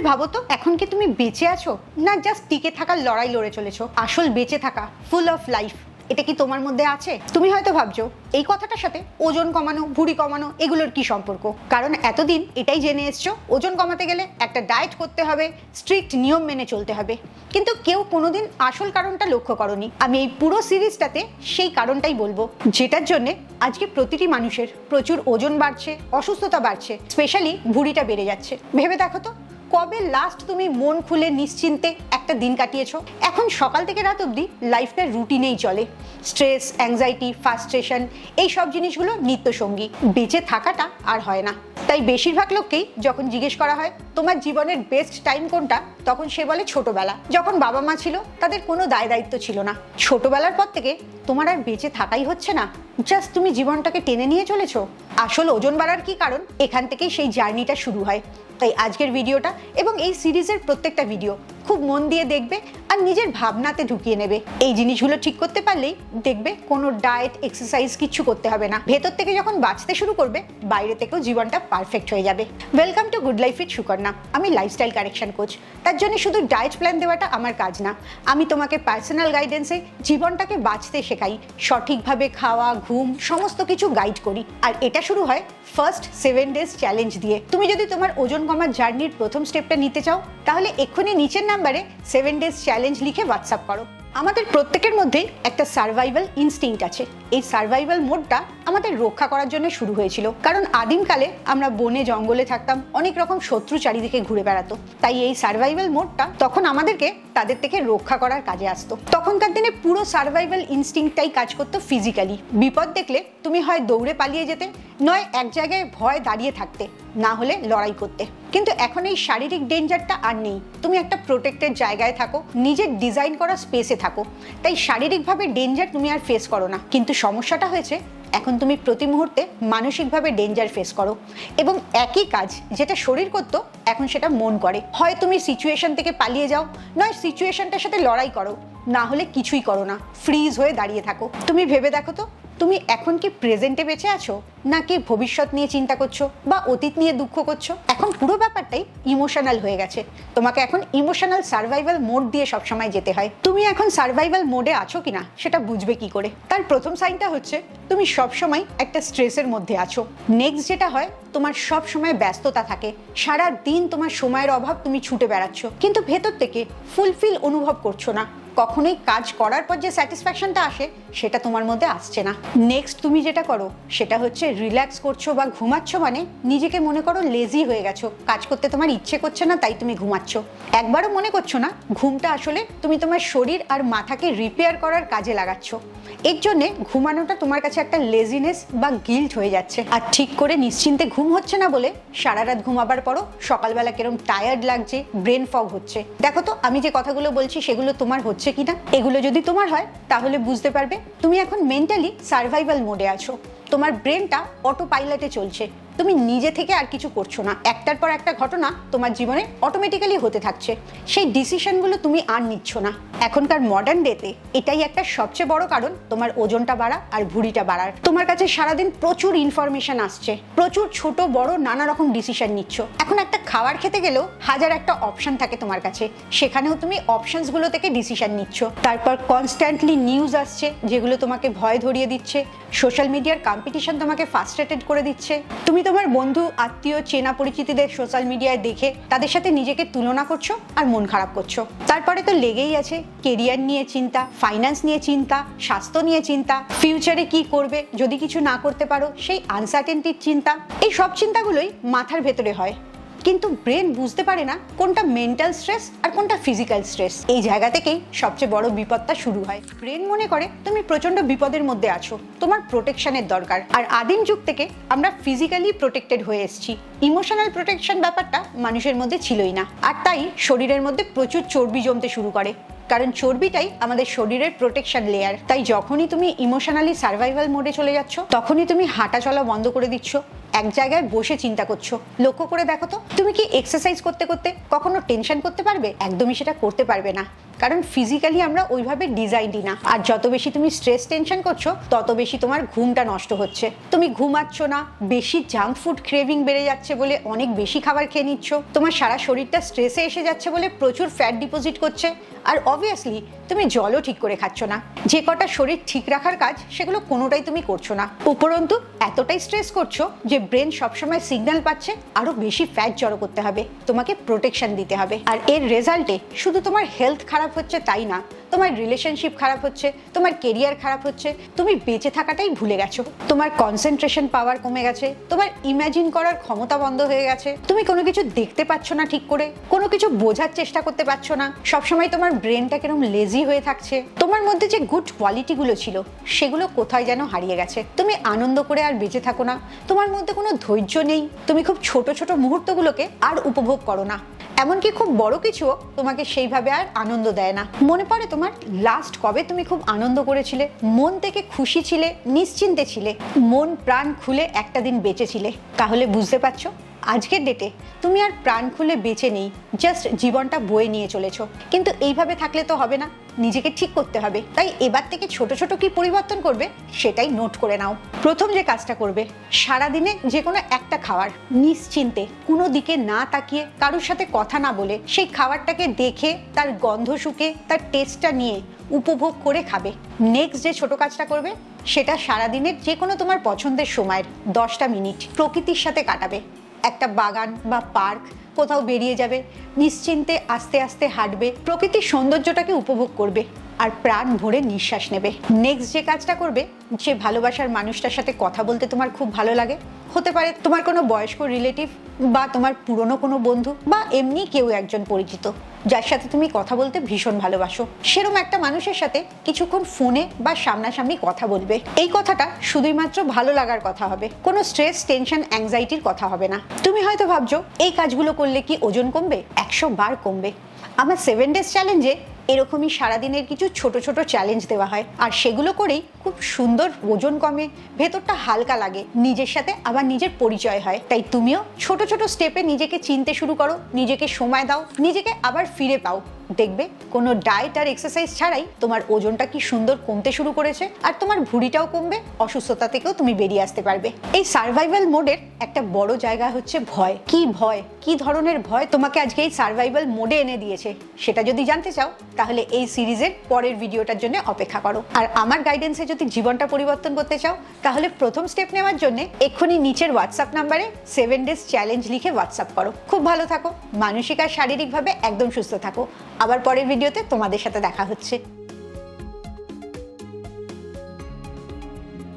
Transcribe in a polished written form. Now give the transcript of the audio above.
ভাবো তো, এখন কি তুমি বেঁচে আছো, না জাস্ট টিকে থাকার লড়াই লড়ে চলেছো? আসল বেঁচে থাকা, ফুল অফ লাইফ, এটা কি তোমার মধ্যে আছে? তুমি হয়তো ভাবছো এই কথাটার সাথে ওজন কমানো, ভুঁড়ি কমানো এগুলোর কি সম্পর্ক। কারণ এতদিন এটাই জেনে এসছো ওজন কমাতে গেলে একটা ডায়েট করতে হবে, স্ট্রিক্ট নিয়ম মেনে চলতে হবে, কিন্তু কেউ কোনোদিন আসল কারণটা লক্ষ্য করনি। আমি এই পুরো সিরিজটাতে সেই কারণটাই বলবো, যেটার জন্য আজকে প্রতিটি মানুষের প্রচুর ওজন বাড়ছে, অসুস্থতা বাড়ছে, স্পেশালি ভুঁড়িটা বেড়ে যাচ্ছে। ভেবে দেখো তো, কবে লাস্ট তুমি মন খুলে নিশ্চিন্তে একটা দিন কাটিয়েছো? এখন সকাল থেকে রাত অবধি লাইফটা রুটিনেই চলে। স্ট্রেস, অ্যাংজাইটি, ফ্রাস্ট্রেশন, এই সব জিনিসগুলো নিত্যসঙ্গী। বেঁচে থাকাটা আর হয় না। তাই বেশিরভাগ লোককেই যখন জিজ্ঞেস করা হয় তোমার জীবনের বেস্ট টাইম কোনটা, তখন সে বলে ছোটবেলা, যখন বাবা মা ছিল তাদের কোনো দায় দায়িত্ব ছিল না। ছোটবেলার পর থেকে তোমার আর বেঁচে থাকাই হচ্ছে না, জাস্ট তুমি জীবনটাকে টেনে নিয়ে চলেছো। আসল ওজন বাড়ার কি কারণ, এখান থেকেই সেই জার্নিটা শুরু হয়। তাই আজকের ভিডিওটা এবং এই সিরিজের প্রত্যেকটা ভিডিও খুব মন দিয়ে দেখবে আর নিজের ভাবনাতে ঢুকিয়ে নেবে। এই জিনিসগুলো ঠিক করতে পারলেই দেখবে কোনো ডায়েট, এক্সারসাইজ কিচ্ছু করতে হবে না। ভেতর থেকে যখন বাঁচতে শুরু করবে, বাইরে থেকেও জীবনটা পারফেক্ট হয়ে যাবে। Welcome to good life with Sukanya. আমি লাইফস্টাইল কারেকশন কোচ। তার জন্য শুধু ডায়েট প্ল্যান দেওয়াটা আমার কাজ না, আমি তোমাকে পার্সোনাল গাইডেন্সে জীবনটাকে বাঁচতে শেখাই। সঠিকভাবে খাওয়া, ঘুম, সমস্ত কিছু গাইড করি। আর এটা শুরু হয় ফার্স্ট 7 ডেজ চ্যালেঞ্জ দিয়ে। তুমি যদি তোমার ওজন কমার জার্নির প্রথম স্টেপটা নিতে চাও, তাহলে এক্ষুনি নিচের নাম্বারে 7 ডেজ চ্যালেঞ্জ লিখে হোয়াটসঅ্যাপ করো। আমাদের প্রত্যেকের মধ্যেই একটা সার্ভাইভাল ইনস্টিংক্ট আছে। এই সার্ভাইভাল মোডটা আমাদের রক্ষা করার জন্য শুরু হয়েছিল, কারণ আদিমকালে আমরা বনে জঙ্গলে থাকতাম, অনেক রকম শত্রু চারিদিকে ঘুরে বেড়াতো। তাই এই সার্ভাইভাল মোডটা তখন আমাদেরকে তাদের থেকে রক্ষা করার কাজে আসতো। তখনকার দিনে পুরো সার্ভাইভাল ইনস্টিংক্টটাই কাজ করতো ফিজিক্যালি। বিপদ দেখলে তুমি হয় দৌড়ে পালিয়ে যেতে, নয় এক জায়গায় ভয় দাঁড়িয়ে থাকতে, না হলে লড়াই করতে। কিন্তু এখন এই শারীরিক ডেঞ্জারটা আর নেই। তুমি একটা প্রোটেক্টেড জায়গায় থাকো, নিজের ডিজাইন করা স্পেসে থাকো, তাই শারীরিকভাবে ডেঞ্জার তুমি আর ফেস করো না। কিন্তু সমস্যাটা হয়েছে, এখন তুমি প্রতি মুহূর্তে মানসিকভাবে ডেঞ্জার ফেস করো, এবং একই কাজ যেটা শরীর করতো এখন সেটা মন করে। হয় তুমি সিচুয়েশন থেকে পালিয়ে যাও, নয় সিচুয়েশনটার সাথে লড়াই করো, না হলে কিছুই করো না, ফ্রিজ হয়ে দাঁড়িয়ে থাকো। তুমি ভেবে দেখো তো, তুমি এখন কি প্রেজেন্টে বেঁচে আছো, নাকি ভবিষ্যৎ নিয়ে চিন্তা করছো বা অতীত নিয়ে দুঃখ করছো? এখন পুরো ব্যাপারটাই ইমোশনাল হয়ে গেছে। তোমাকে এখন ইমোশনাল সার্ভাইভাল মোড দিয়ে সবসময় যেতে হয়। তুমি এখন সার্ভাইভাল মোডে আছো কিনা সেটা বুঝবে কি করে? তার প্রথম সাইনটা হচ্ছে তুমি সবসময় একটা স্ট্রেসের মধ্যে আছো। নেক্সট যেটা হয়, তোমার সব সময় ব্যস্ততা থাকে, সারা দিন তোমার সময়ের অভাব, তুমি ছুটে বেড়াচ্ছ, কিন্তু ভেতর থেকে ফুলফিল অনুভব করছো না। কখনোই কাজ করার পর যে স্যাটিসফ্যাকশনটা আসে, সেটা তোমার মধ্যে আসছে না। নেক্সট তুমি যেটা করো সেটা হচ্ছে রিল্যাক্স করছো বা ঘুমাচ্ছ, মানে নিজেকে মনে করো লেজি হয়ে গেছো, কাজ করতে তোমার ইচ্ছে করছে না, তাই তুমি ঘুমাচ্ছ। একবারও মনে করছো না ঘুমটা আসলে তুমি তোমার শরীর আর মাথাকে রিপেয়ার করার কাজে লাগাচ্ছ। এর জন্যে ঘুমানোটা তোমার কাছে একটা লেজিনেস বা গিল্ট হয়ে যাচ্ছে। আর ঠিক করে নিশ্চিন্তে ঘুম হচ্ছে না বলে সারা রাত ঘুমাবার পরও সকালবেলা কিরম টায়ার্ড লাগছে, ব্রেন ফগ হচ্ছে। দেখো তো, আমি যে কথাগুলো বলছি সেগুলো তোমার হচ্ছে কিনা। এগুলো যদি তোমার হয় তাহলে বুঝতে পারবে তুমি এখন মেন্টালি সার্ভাইভাল মোডে আছো। তোমার ব্রেনটা অটো পাইলটে চলছে, তুমি নিজে থেকে আর কিছু করছো না। একটার পর একটা ঘটনা তোমার জীবনে অটোমেটিক্যালি হতে থাকছে, সেই ডিসিশনগুলো তুমি আর নিচ্ছ না। এখনকার মডার্ন ডেতে এটাই একটা সবচেয়ে বড় কারণ তোমার ওজনটা বাড়া আর ভুঁড়িটা বাড়ার। তোমার কাছে সারাদিন প্রচুর ইনফরমেশন আসছে, প্রচুর ছোট বড় নানা রকম ডিসিশন নিচ্ছ। এখন একটা খাবার খেতে গেলেও হাজার একটা অপশন থাকে তোমার কাছে, সেখানেও তুমি অপশনসগুলো থেকে ডিসিশন নিচ্ছ। তারপর কনস্ট্যান্টলি নিউজ আসছে যেগুলো তোমাকে ভয় ধরিয়ে দিচ্ছে। সোশ্যাল মিডিয়ার কম্পিটিশন তোমাকে ফ্রাস্ট্রেটেড করে দিচ্ছে। তুমি তোমার বন্ধু, আত্মীয়, চেনা পরিচিতিদের সোশ্যাল মিডিয়ায় দেখে তাদের সাথে নিজেকে তুলনা করছো আর মন খারাপ করছো। তারপরে তো লেগেই আছে কেরিয়ার নিয়ে চিন্তা, ফাইন্যান্স নিয়ে চিন্তা, স্বাস্থ্য নিয়ে চিন্তা, ফিউচারে কি করবে যদি কিছু না করতে পারো সেই আনসার্টেনটির চিন্তা। এই সব চিন্তাগুলোই মাথার ভেতরে হয়, কিন্তু ব্রেন বুঝতে পারে না কোনটা মেন্টাল স্ট্রেস আর কোনটা ফিজিক্যাল স্ট্রেস। এই জায়গা থেকেই সবচেয়ে বড় বিপদটা শুরু হয়। ব্রেন মনে করে তুমি প্রচন্ড বিপদের মধ্যে আছো, তোমার প্রোটেকশনের দরকার। আর আদিম যুগ থেকে আমরা ফিজিক্যালি প্রোটেক্টেড হয়ে এসেছি, ইমোশনাল প্রোটেকশন ব্যাপারটা মানুষের মধ্যে ছিলই না। আর তাই শরীরের মধ্যে প্রচুর চর্বি জমতে শুরু করে, কারণ চর্বিটাই আমাদের শরীরের প্রোটেকশন লেয়ার। তাই যখনই তুমি ইমোশনালি সার্ভাইভাল মোডে চলে যাচ্ছ, তখনই তুমি হাঁটা চলা বন্ধ করে দিচ্ছ, এক জায়গায় বসে চিন্তা করছো। লক্ষ্য করে দেখো তো, তুমি কি এক্সারসাইজ করতে করতে কখনো টেনশন করতে পারবে? একদমই সেটা করতে পারবে না, কারণ ফিজিক্যালি আমরা ওইভাবে ডিজাইনই না। আর যত বেশি তুমি স্ট্রেস টেনশন করছো তত বেশি তোমার ঘুমটা নষ্ট হচ্ছে। তুমি ঘুমাচ্ছ না, বেশি জাঙ্ক ফুড ক্রেভিং বেড়ে যাচ্ছে বলে অনেক বেশি খাবার খেয়ে নিচ্ছ, তোমার সারা শরীরটা স্ট্রেসে এসে যাচ্ছে বলে প্রচুর ফ্যাট ডিপোজিট করছে, আর অবভিয়াসলি তুমি জলও ঠিক করে খাচ্ছ না। যে কটা শরীর ঠিক রাখার কাজ সেগুলো কোনোটাই তুমি করছো না। উপরন্তু এতটাই স্ট্রেস করছো যে ব্রেন সবসময় সিগন্যাল পাচ্ছে আরো বেশি ফ্যাট জড়ো করতে হবে, তোমাকে প্রোটেকশন দিতে হবে। আর এর রেজাল্টে শুধু তোমার হেলথ খারাপ হচ্ছে তাই না, তোমার রিলেশনশিপ খারাপ হচ্ছে, তোমার কেরিয়ার খারাপ হচ্ছে, তুমি বেঁচে থাকাটাই ভুলে গেছো, তোমার কনসেন্ট্রেশন পাওয়ার কমে গেছে, তোমার ইমাজিন করার ক্ষমতা বন্ধ হয়ে গেছে, তুমি কোনো কিছু দেখতে পাচ্ছ না ঠিক করে, কোনো কিছু বোঝার চেষ্টা করতে পারছো না, সবসময় তোমার ব্রেনটা কিরকম লেজি হয়ে থাকছে, তোমার মধ্যে যে গুড কোয়ালিটিগুলো ছিল সেগুলো কোথায় যেন হারিয়ে গেছে, তুমি আনন্দ করে আর বেঁচে থাকো না, তোমার মধ্যে কোনো ধৈর্য নেই, তুমি খুব ছোট ছোট মুহূর্তগুলোকে আর উপভোগ করো না, এমনকি খুব বড় কিছুও তোমাকে সেইভাবে আর আনন্দ দেয় না। মনে পড়ে তোমার লাস্ট কবে তুমি খুব আনন্দ করেছিলে, মন থেকে খুশি ছিলে, নিশ্চিন্তে ছিলে, মন প্রাণ খুলে একটা দিন বেঁচেছিলে? তাহলে বুঝতে পারছো আজকের ডেটে তুমি আর প্রাণ খুলে বেঁচে নেই, জাস্ট জীবনটা বয়ে নিয়ে চলেছো। কিন্তু এইভাবে থাকলে তো হবে না, নিজেকে ঠিক করতে হবে। তাই এবার থেকে ছোট ছোট কি পরিবর্তন করবে সেটাই নোট করে নাও। প্রথম যে কাজটা করবে, সারাদিনে যে কোনো একটা খাবার নিশ্চিন্তে, কোনো দিকে না তাকিয়ে, কারোর সাথে কথা না বলে, সেই খাবারটাকে দেখে, তার গন্ধ শুকে, তার টেস্টটা নিয়ে উপভোগ করে খাবে। নেক্সট যে ছোট কাজটা করবে সেটা সারাদিনের যে কোনো তোমার পছন্দের সময়ের 10টা মিনিট প্রকৃতির সাথে কাটাবে। একটা বাগান বা পার্ক, কোথাও বেরিয়ে যাবে, নিশ্চিন্তে আস্তে আস্তে হাঁটবে, প্রকৃতির সৌন্দর্যটাকে উপভোগ করবে আর প্রাণ ভরে নিঃশ্বাস নেবে। নেক্সট যে কাজটা করবে, যে ভালোবাসার মানুষটার সাথে কথা বলতে তোমার খুব ভালো লাগে, হতে পারে তোমার কোনো বয়স্ক রিলেটিভ বা তোমার পুরনো কোনো বন্ধু বা এমনি কেউ একজন পরিচিত যার সাথে তুমি কথা বলতে ভীষণ ভালোবাসো, সেরকম একটা মানুষের সাথে কিছুক্ষণ ফোনে বা সামনাসামনি কথা বলবে। এই কথাটা শুধুই মাত্র ভালো লাগার কথা হবে, কোনো স্ট্রেস, টেনশন, অ্যাংজাইটির কথা হবে না। তুমি হয়তো ভাবছো এই কাজগুলো করলে কি ওজন কমবে? 100 বার কমবে। আমার 7 ডেজ চ্যালেঞ্জে এরকমই সারাদিনের কিছু ছোট ছোট চ্যালেঞ্জ দেওয়া হয়, আর সেগুলো করেই খুব সুন্দর ওজন কমে, ভেতরটা হালকা লাগে, নিজের সাথে আবার নিজের পরিচয় হয়। তাই তুমিও ছোট ছোট স্টেপে নিজেকে চিনতে শুরু করো, নিজেকে সময় দাও, নিজেকে আবার ফিরে পাও। দেখবে কোনো ডায়েট আর এক্সারসাইজ ছাড়াই তোমার ওজনটা কি সুন্দর কমতে শুরু করেছে, আর তোমার ভুঁড়িটাও কমবে, অসুস্থতা থেকেও তুমি বেরিয়ে আসতে পারবে। এই সার্ভাইভাল মোডের একটা বড় জায়গা হচ্ছে ভয়। কি ধরনের ভয় তোমাকে আজকে এই সার্ভাইভাল মোডে এনে দিয়েছে সেটা যদি জানতে চাও তাহলে এই সিরিজের পরের ভিডিওটার জন্য অপেক্ষা করো। আর আমার গাইডেন্সে যদি জীবনটা পরিবর্তন করতে চাও তাহলে প্রথম স্টেপ নেওয়ার জন্য এক্ষুনি নিচের হোয়াটসঅ্যাপ নাম্বারে 7 ডেজ চ্যালেঞ্জ লিখে হোয়াটসঅ্যাপ করো। খুব ভালো থাকো, মানসিক আর শারীরিকভাবে একদম সুস্থ থাকো। আবার পরের ভিডিওতে তোমাদের সাথে দেখা হচ্ছে।